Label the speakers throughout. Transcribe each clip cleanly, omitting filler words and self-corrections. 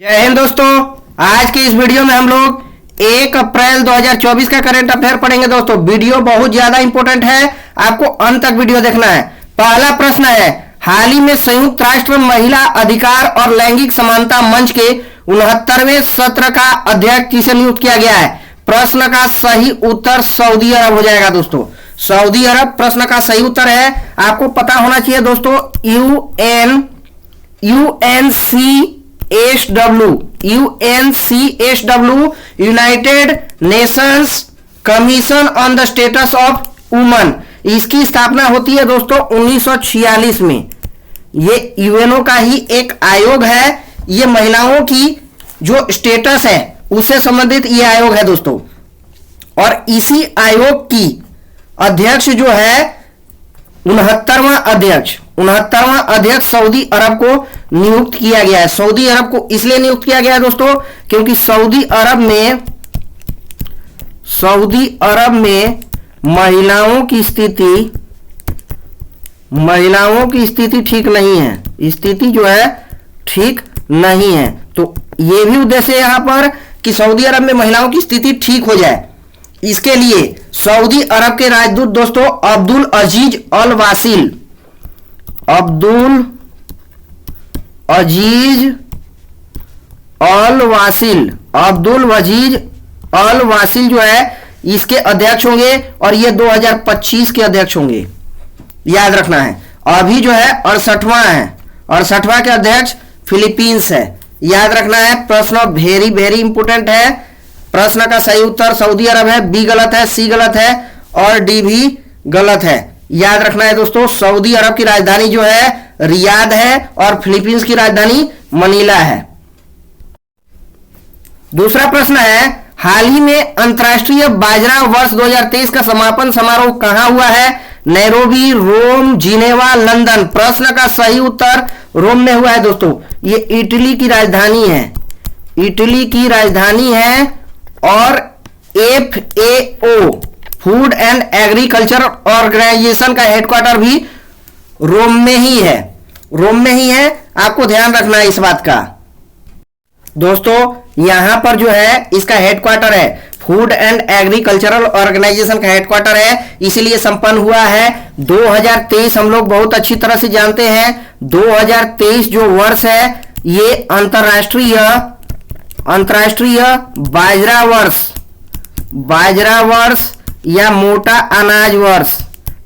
Speaker 1: जय हिंद दोस्तों। आज की इस वीडियो में हम लोग 1 अप्रैल 2024 का करंट अफेयर पढ़ेंगे। दोस्तों वीडियो बहुत ज्यादा इंपॉर्टेंट है, आपको अंत तक वीडियो देखना है। पहला प्रश्न है, हाल ही में संयुक्त राष्ट्र महिला अधिकार और लैंगिक समानता मंच के 69वें सत्र का अध्यक्ष किसे नियुक्त किया गया है? प्रश्न का सही उत्तर सऊदी अरब हो जाएगा। दोस्तों सऊदी अरब प्रश्न का सही उत्तर है। आपको पता होना चाहिए दोस्तों, UNCSW United Nations commission on the status of woman, इसकी स्थापना होती है दोस्तों 1946 में। ये यूएनओ का ही एक आयोग है। ये महिलाओं की जो स्टेटस है उससे संबंधित ये आयोग है दोस्तों। और इसी आयोग की अध्यक्ष जो है 69वां अध्यक्ष सऊदी अरब को नियुक्त किया गया है। सऊदी अरब को इसलिए नियुक्त किया गया है दोस्तों क्योंकि सऊदी अरब में महिलाओं की स्थिति ठीक नहीं है। स्थिति जो है ठीक नहीं है, तो यह भी उद्देश्य है यहां पर कि सऊदी अरब में महिलाओं की स्थिति ठीक हो जाए। इसके लिए सऊदी अरब के राजदूत दोस्तों अब्दुल अजीज अल वासिल जो है इसके अध्यक्ष होंगे और ये 2025 के अध्यक्ष होंगे, याद रखना है। अभी जो है 68वां के अध्यक्ष फिलीपींस है, याद रखना है। प्रश्न वेरी इंपोर्टेंट है। प्रश्न का सही उत्तर सऊदी अरब है, बी गलत है, सी गलत है और डी भी गलत है, याद रखना है दोस्तों। सऊदी अरब की राजधानी जो है रियाद है और फिलीपींस की राजधानी मनीला है। दूसरा प्रश्न है, हाल ही में अंतर्राष्ट्रीय बाजरा वर्ष 2023 का समापन समारोह कहां हुआ है? नैरोबी, रोम, जिनेवा, लंदन। प्रश्न का सही उत्तर रोम में हुआ है दोस्तों। ये इटली की राजधानी है और FAO food and agriculture organization का हेडक्वार्टर भी रोम में ही है। आपको ध्यान रखना है इस बात का दोस्तों। यहां पर जो है इसका हेडक्वार्टर है, फूड एंड एग्रीकल्चरल ऑर्गेनाइजेशन का हेडक्वार्टर है, इसीलिए संपन्न हुआ है। 2023 हम लोग बहुत अच्छी तरह से जानते हैं। 2023 जो वर्ष है ये अंतर्राष्ट्रीय बाजरा वर्ष या मोटा अनाज वर्ष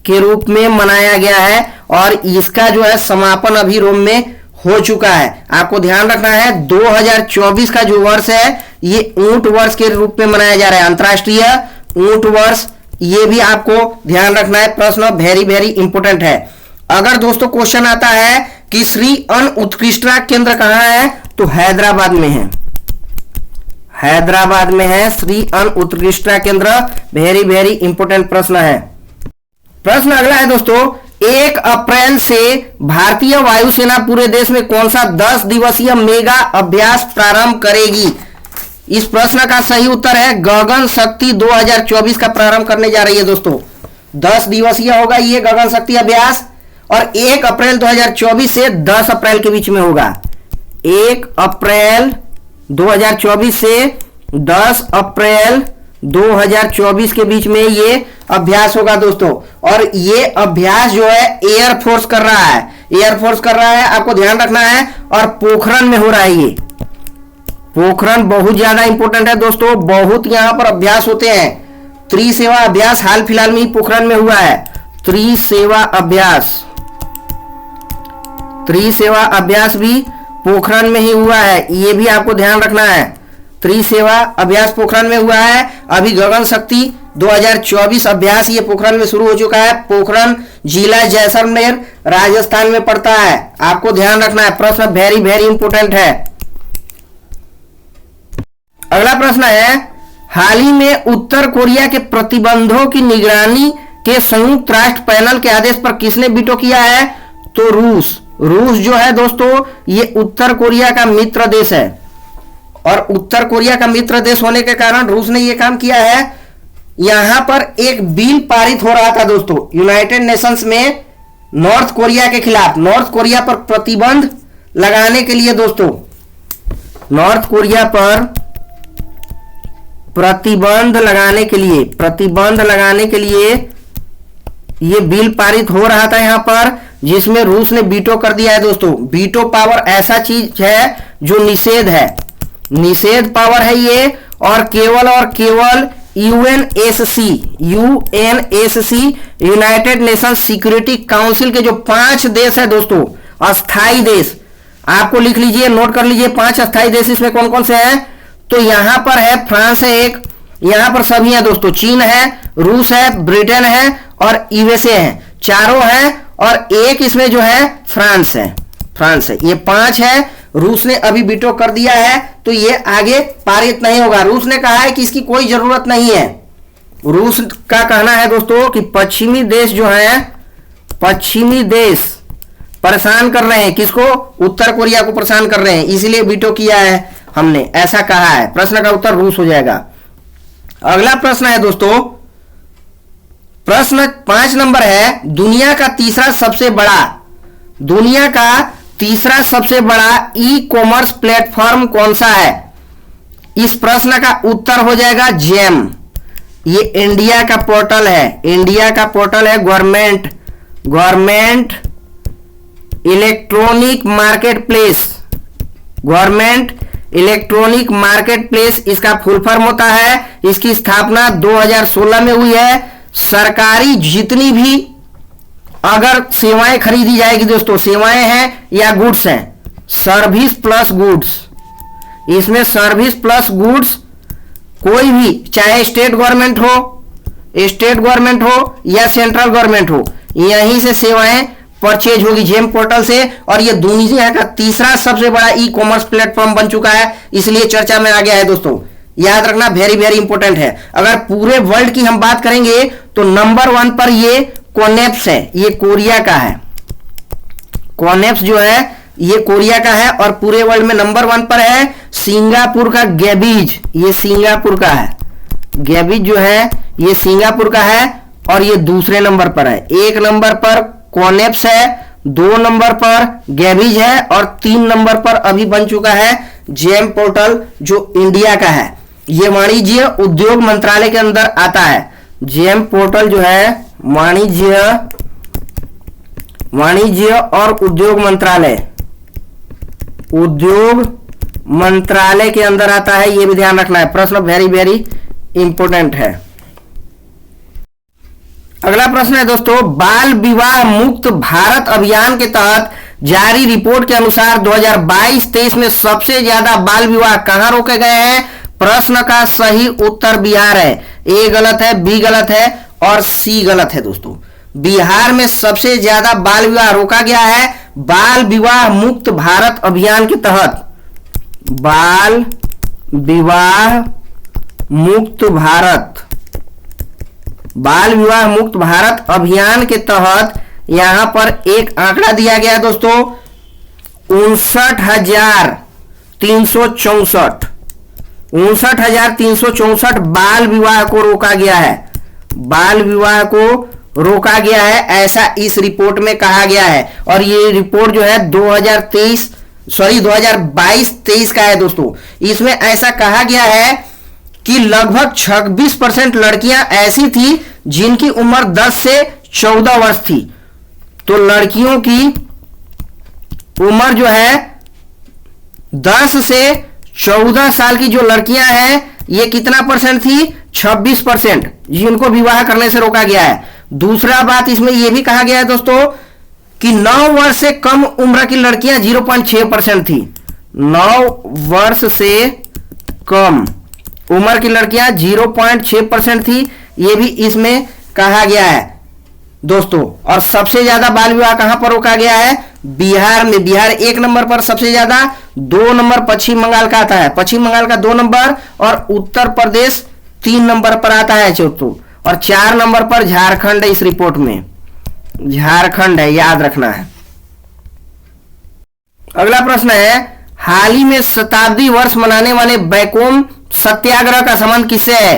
Speaker 1: के रूप में मनाया गया है और इसका जो है समापन अभी रोम में हो चुका है। आपको ध्यान रखना है 2024 का जो वर्ष है ये ऊंट वर्ष के रूप में मनाया जा रहा है, अंतर्राष्ट्रीय ऊंट वर्ष। ये भी आपको ध्यान रखना है। प्रश्न वेरी इंपोर्टेंट है। अगर दोस्तों क्वेश्चन आता है कि श्री अन्न उत्कृष्टता केंद्र कहां है, तो हैदराबाद में है श्री अन्न उत्कृष्टता केंद्र। वेरी इंपोर्टेंट प्रश्न है। प्रश्न अगला है दोस्तों, 1 अप्रैल से भारतीय वायुसेना पूरे देश में कौन सा 10 दिवसीय मेगा अभ्यास प्रारंभ करेगी? इस प्रश्न का सही उत्तर है गगन शक्ति 2024 का प्रारंभ करने जा रही है दोस्तों। 10 दिवसीय होगा ये गगन शक्ति अभ्यास और 1 अप्रैल 2024 से 10 अप्रैल के बीच में होगा। 1 अप्रैल 2024 से 10 अप्रैल 2024 के बीच में ये अभ्यास होगा दोस्तों। और ये अभ्यास जो है एयरफोर्स कर रहा है, आपको ध्यान रखना है। और पोखरण में हो रहा है। ये पोखरण बहुत ज्यादा इंपॉर्टेंट है दोस्तों, बहुत यहां पर अभ्यास होते हैं। त्रिसेवा अभ्यास हाल फिलहाल में ही पोखरण में हुआ है। त्रिसेवा अभ्यास भी पोखरण में ही हुआ है, ये भी आपको ध्यान रखना है। त्रिसेवा अभ्यास पोखरण में हुआ है। अभी गगन शक्ति 2024 अभ्यास ये पोखरण में शुरू हो चुका है। पोखरण जिला जैसलमेर राजस्थान में पड़ता है, आपको ध्यान रखना है। प्रश्न वेरी इंपोर्टेंट है। अगला प्रश्न है, हाल ही में उत्तर कोरिया के प्रतिबंधों की निगरानी के संयुक्त राष्ट्र पैनल के आदेश पर किसने वीटो किया है? तो रूस जो है दोस्तों ये उत्तर कोरिया का मित्र देश है और उत्तर कोरिया का मित्र देश होने के कारण रूस ने यह काम किया है। यहां पर एक बिल पारित हो रहा था दोस्तों यूनाइटेड नेशंस में नॉर्थ कोरिया के खिलाफ, नॉर्थ कोरिया पर प्रतिबंध लगाने के लिए दोस्तों नॉर्थ कोरिया पर प्रतिबंध लगाने के लिए ये बिल पारित हो रहा था यहां पर, जिसमें रूस ने वीटो कर दिया है दोस्तों। वीटो पावर ऐसा चीज है जो निषेध है, निषेध पावर है ये, और केवल UNSC United nation security council के जो 5 देश है दोस्तों, अस्थाई देश, आपको लिख लीजिए, नोट कर लीजिए 5 अस्थाई देश इसमें कौन कौन से हैं। तो यहां पर है फ्रांस है एक, यहां पर सभी हैं दोस्तों, चीन है, रूस है, ब्रिटेन है और यूएसए है, चारों हैं, और एक इसमें जो है फ्रांस है, ये 5 है। रूस ने अभी वीटो कर दिया है, तो ये आगे पारित नहीं होगा। रूस ने कहा है कि इसकी कोई जरूरत नहीं है। रूस का कहना है दोस्तों कि पश्चिमी देश जो है, पश्चिमी देश परेशान कर रहे हैं, किसको? उत्तर कोरिया को परेशान कर रहे हैं, इसलिए वीटो किया है हमने, ऐसा कहा है। प्रश्न का उत्तर रूस हो जाएगा। अगला प्रश्न है दोस्तों, प्रश्न 5 नंबर है, दुनिया का तीसरा सबसे बड़ा ई कॉमर्स प्लेटफॉर्म कौन सा है? इस प्रश्न का उत्तर हो जाएगा जेम। ये इंडिया का पोर्टल है, गवर्नमेंट इलेक्ट्रॉनिक मार्केट प्लेस, इसका फुल फॉर्म होता है। इसकी स्थापना 2016 में हुई है। सरकारी जितनी भी अगर सेवाएं खरीदी जाएगी दोस्तों, सेवाएं हैं या गुड्स हैं, सर्विस प्लस गुड्स, इसमें सर्विस प्लस गुड्स कोई भी, चाहे स्टेट गवर्नमेंट हो या सेंट्रल गवर्नमेंट हो, यहीं से सेवाएं परचेज होगी जेम पोर्टल से। और ये दुनिया का तीसरा सबसे बड़ा ई कॉमर्स प्लेटफॉर्म बन चुका है, इसलिए चर्चा में आ गया है दोस्तों। याद रखना, वेरी वेरी इंपॉर्टेंट है। अगर पूरे वर्ल्ड की हम बात करेंगे तो नंबर 1 पर ये कोनेप्स है, ये कोरिया का है। कोनेप्स जो है ये कोरिया का है, और पूरे वर्ल्ड में नंबर 1 पर है सिंगापुर का गैबीज, ये सिंगापुर का है। गैबीज जो है ये सिंगापुर का है, और ये दूसरे नंबर पर है। 1 नंबर पर कोनेप्स है, 2 नंबर पर गैबीज है, और 3 नंबर पर अभी बन चुका है जेम पोर्टल जो इंडिया का है। ये वाणिज्य उद्योग मंत्रालय के अंदर आता है। जेम पोर्टल जो है वाणिज्य और उद्योग मंत्रालय के अंदर आता है, ये भी ध्यान रखना है। प्रश्न वेरी वेरी इंपॉर्टेंट है। अगला प्रश्न है दोस्तों, बाल विवाह मुक्त भारत अभियान के तहत जारी रिपोर्ट के अनुसार 2022-23 में सबसे ज्यादा बाल विवाह कहां रोके गए हैं? प्रश्न का सही उत्तर बिहार है। ए गलत है, बी गलत है और सी गलत है दोस्तों। बिहार में सबसे ज्यादा बाल विवाह रोका गया है बाल विवाह मुक्त भारत अभियान के तहत। बाल विवाह मुक्त भारत अभियान के तहत यहां पर एक आंकड़ा दिया गया है दोस्तों, 59,364 बाल विवाह को रोका गया है, ऐसा इस रिपोर्ट में कहा गया है। और ये रिपोर्ट जो है 2022-23 का है दोस्तों। इसमें ऐसा कहा गया है कि लगभग 26% लड़कियां ऐसी थी जिनकी उम्र 10 से 14 वर्ष थी। तो लड़कियों की उम्र जो है 10 से 14 साल की जो लड़कियां हैं, ये कितना परसेंट थी? 26%, जिनको विवाह करने से रोका गया है। दूसरा बात इसमें यह भी कहा गया है दोस्तों कि 9 वर्ष से कम उम्र की लड़कियां 0.6% थी। 9 वर्ष से कम उम्र की लड़कियां 0.6% थी, यह भी इसमें कहा गया है दोस्तों। और सबसे ज्यादा बाल विवाह कहां पर रोका गया है? बिहार में। बिहार 1 नंबर पर सबसे ज्यादा, 2 नंबर पश्चिम बंगाल का आता है, पश्चिम बंगाल का 2 नंबर, और उत्तर प्रदेश 3 नंबर पर आता है दोस्तों, और 4 नंबर पर झारखंड है। इस रिपोर्ट में झारखंड है, याद रखना है। अगला प्रश्न है, हाल ही में शताब्दी वर्ष मनाने वाले बैकोम सत्याग्रह का संबंध किससे है?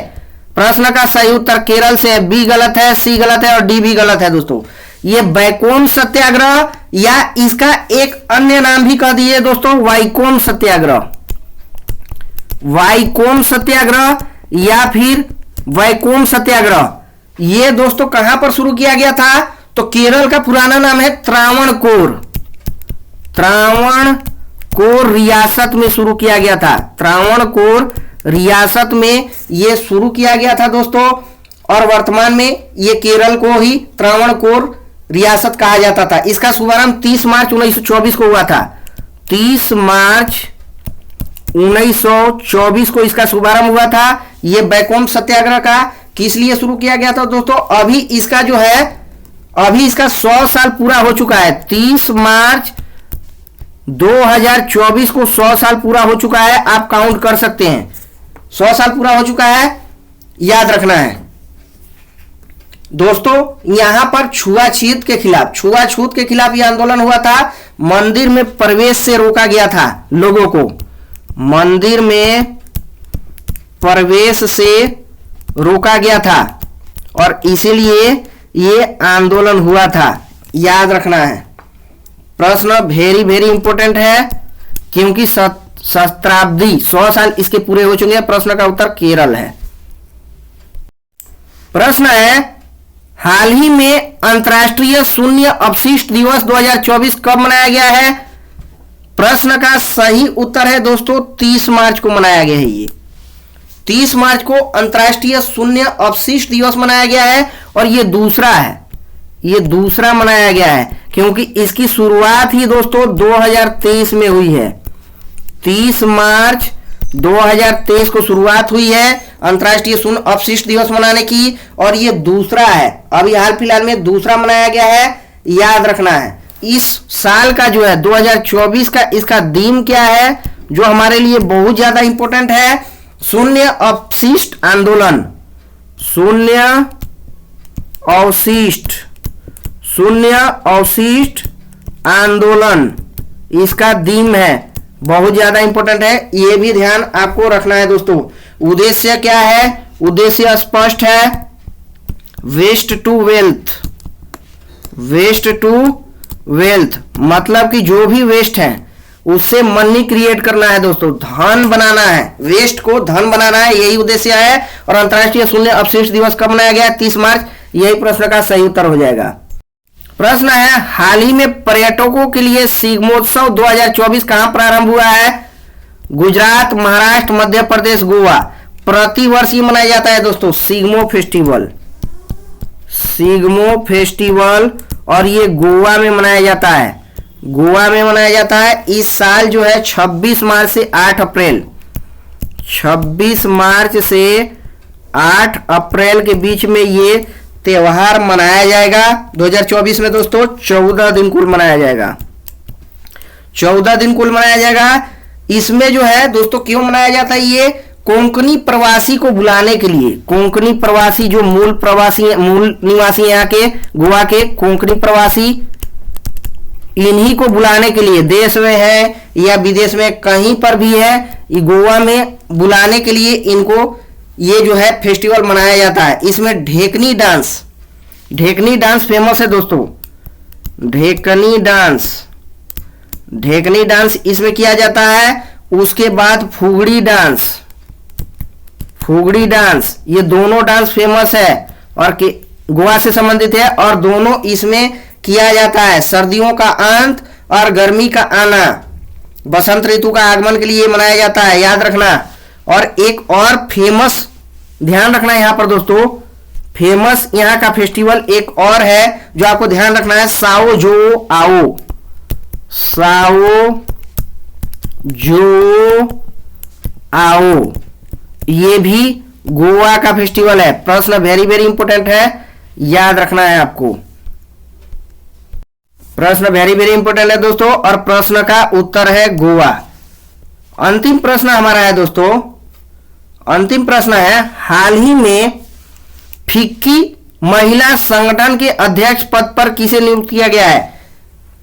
Speaker 1: प्रश्न का सही उत्तर केरल से है। बी गलत है, सी गलत है और डी भी गलत है दोस्तों। ये बैकोम सत्याग्रह, या इसका एक अन्य नाम भी कह दिए दोस्तों, वाइकोम सत्याग्रह। वाइकोम सत्याग्रह या फिर वैकोम सत्याग्रह, ये दोस्तों कहां पर शुरू किया गया था? तो केरल का पुराना नाम है त्रावणकोर। त्रावणकोर रियासत में शुरू किया गया था। त्रावणकोर रियासत में यह शुरू किया गया था दोस्तों, और वर्तमान में यह केरल को ही त्रावणकोर रियासत कहा जाता था। इसका शुभारंभ 30 मार्च 1924 को हुआ था। 30 मार्च 1924 को इसका शुभारंभ हुआ था। यह वैकोम सत्याग्रह का किस लिए शुरू किया गया था दोस्तों? अभी इसका जो है, अभी इसका 100 साल पूरा हो चुका है। 30 मार्च 2024 को 100 साल पूरा हो चुका है। आप काउंट कर सकते हैं, 100 साल पूरा हो चुका है, याद रखना है दोस्तों। यहां पर छुआछूत के खिलाफ यह आंदोलन हुआ था। मंदिर में प्रवेश से रोका गया था लोगों को, मंदिर में प्रवेश से रोका गया था, और इसीलिए यह आंदोलन हुआ था, याद रखना है। प्रश्न वेरी वेरी इंपॉर्टेंट है, क्योंकि सहस्त्राब्दी 100 साल इसके पूरे हो चुके हैं। प्रश्न का उत्तर केरल है। प्रश्न है, हाल ही में अंतर्राष्ट्रीय शून्य अपशिष्ट दिवस 2024 कब मनाया गया है? प्रश्न का सही उत्तर है दोस्तों 30 मार्च को मनाया गया है। ये 30 मार्च को अंतर्राष्ट्रीय शून्य अपशिष्ट दिवस मनाया गया है, और ये दूसरा है, ये दूसरा मनाया गया है, क्योंकि इसकी शुरुआत ही दोस्तों 2023 में हुई है। 30 मार्च 2023 को शुरुआत हुई है अंतर्राष्ट्रीय शून्य अपशिष्ट दिवस मनाने की, और ये दूसरा है, अभी हाल फिलहाल में दूसरा मनाया गया है, याद रखना है। इस साल का जो है 2024 का, इसका थीम क्या है जो हमारे लिए बहुत ज्यादा इंपॉर्टेंट है? शून्य अपशिष्ट आंदोलन। शून्य अवशिष्ट आंदोलन इसका थीम है, बहुत ज्यादा इंपॉर्टेंट है, ये भी ध्यान आपको रखना है दोस्तों। उद्देश्य क्या है? उद्देश्य स्पष्ट है, waste to wealth. Waste to wealth मतलब कि जो भी वेस्ट है उससे मनी क्रिएट करना है दोस्तों, धन बनाना है, वेस्ट को धन बनाना है, यही उद्देश्य है। और अंतर्राष्ट्रीय शून्य अपशिष्ट दिवस कब मनाया गया? 30 मार्च। यही प्रश्न का सही उत्तर हो जाएगा। प्रश्न है, हाल ही में पर्यटकों के लिए शिग्मोत्सव 2024 कहां प्रारंभ हुआ है? गुजरात, महाराष्ट्र, मध्य प्रदेश, गोवा। प्रतिवर्ष ये मनाया जाता है दोस्तों शिग्मो फेस्टिवल, और ये गोवा में मनाया जाता है। गोवा में मनाया जाता है। इस साल जो है 26 मार्च से 8 अप्रैल, 26 मार्च से 8 अप्रैल के बीच में ये त्योहार मनाया जाएगा। 2024 में दोस्तों 14 दिन कुल मनाया जाएगा, 14 दिन कुल मनाया जाएगा। इसमें जो है दोस्तों क्यों मनाया जाता है? ये कोंकणी प्रवासी को बुलाने के लिए, कोंकणी प्रवासी जो मूल निवासी यहाँ के गोवा के कोंकणी प्रवासी, इन्हीं को बुलाने के लिए, देश में है या विदेश में कहीं पर भी है, ये गोवा में बुलाने के लिए इनको ये जो है फेस्टिवल मनाया जाता है। इसमें ढेकनी डांस फेमस है दोस्तों। ढेकनी डांस इसमें किया जाता है। उसके बाद फुगड़ी डांस, ये दोनों डांस फेमस है और गोवा से संबंधित है, और दोनों इसमें किया जाता है। सर्दियों का अंत और गर्मी का आना, बसंत ऋतु का आगमन के लिए मनाया जाता है, याद रखना। और एक और फेमस, ध्यान रखना यहां पर दोस्तों, फेमस यहां का फेस्टिवल एक और है जो आपको ध्यान रखना है, साओ जो आओ, ये भी गोवा का फेस्टिवल है। प्रश्न वेरी वेरी इंपॉर्टेंट है, याद रखना है आपको। प्रश्न वेरी वेरी इंपॉर्टेंट है दोस्तों, और प्रश्न का उत्तर है गोवा। अंतिम प्रश्न हमारा है दोस्तों, अंतिम प्रश्न है, हाल ही में फिक्की महिला संगठन के अध्यक्ष पद पर किसे नियुक्त किया गया है?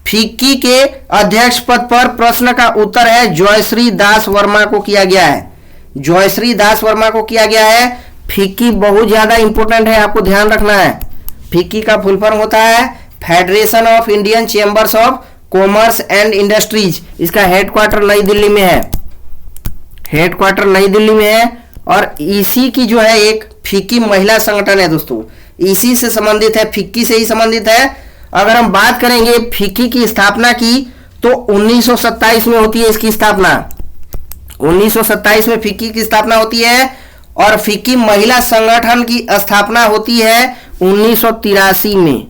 Speaker 1: फिक्की के अध्यक्ष पद पर प्रश्न का उत्तर है जयश्री दास वर्मा को किया गया है। जयश्री दास वर्मा को किया गया है। फिक्की बहुत ज्यादा इंपॉर्टेंट है, आपको ध्यान रखना है। फिक्की का फुल फॉर्म होता है federation of Indian chambers of commerce and industries. इसका हेडक्वार्टर नई दिल्ली में है। हेडक्वार्टर नई दिल्ली में है और इसी की जो है एक फिक्की महिला संगठन है दोस्तों, इसी से संबंधित है, फिक्की से ही संबंधित है। अगर हम बात करेंगे फिक्की की स्थापना की तो 1927 में होती है इसकी स्थापना, 1927 में फिक्की की स्थापना होती है और फिक्की महिला संगठन की स्थापना होती है 1983 में,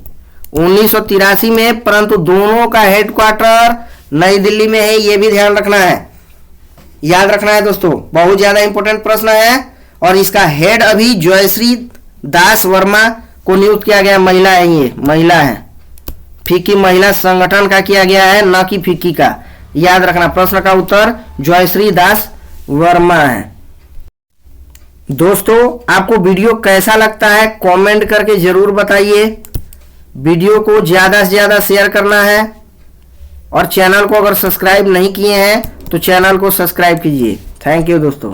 Speaker 1: 1983 में, परंतु दोनों का हेडक्वार्टर नई दिल्ली में है, यह भी ध्यान रखना है, याद रखना है दोस्तों, बहुत ज्यादा इंपॉर्टेंट प्रश्न है। और इसका हेड अभी जयश्री दास वर्मा को नियुक्त किया गया, महिला है, ये महिला है, फिक्की महिला संगठन का किया गया है, न कि फिक्की का, याद रखना। प्रश्न का उत्तर जयश्री दास वर्मा है। दोस्तों आपको वीडियो कैसा लगता है कमेंट करके जरूर बताइए, वीडियो को ज्यादा से ज्यादा शेयर करना है और चैनल को अगर सब्सक्राइब नहीं किए हैं तो चैनल को सब्सक्राइब कीजिए। थैंक यू दोस्तों।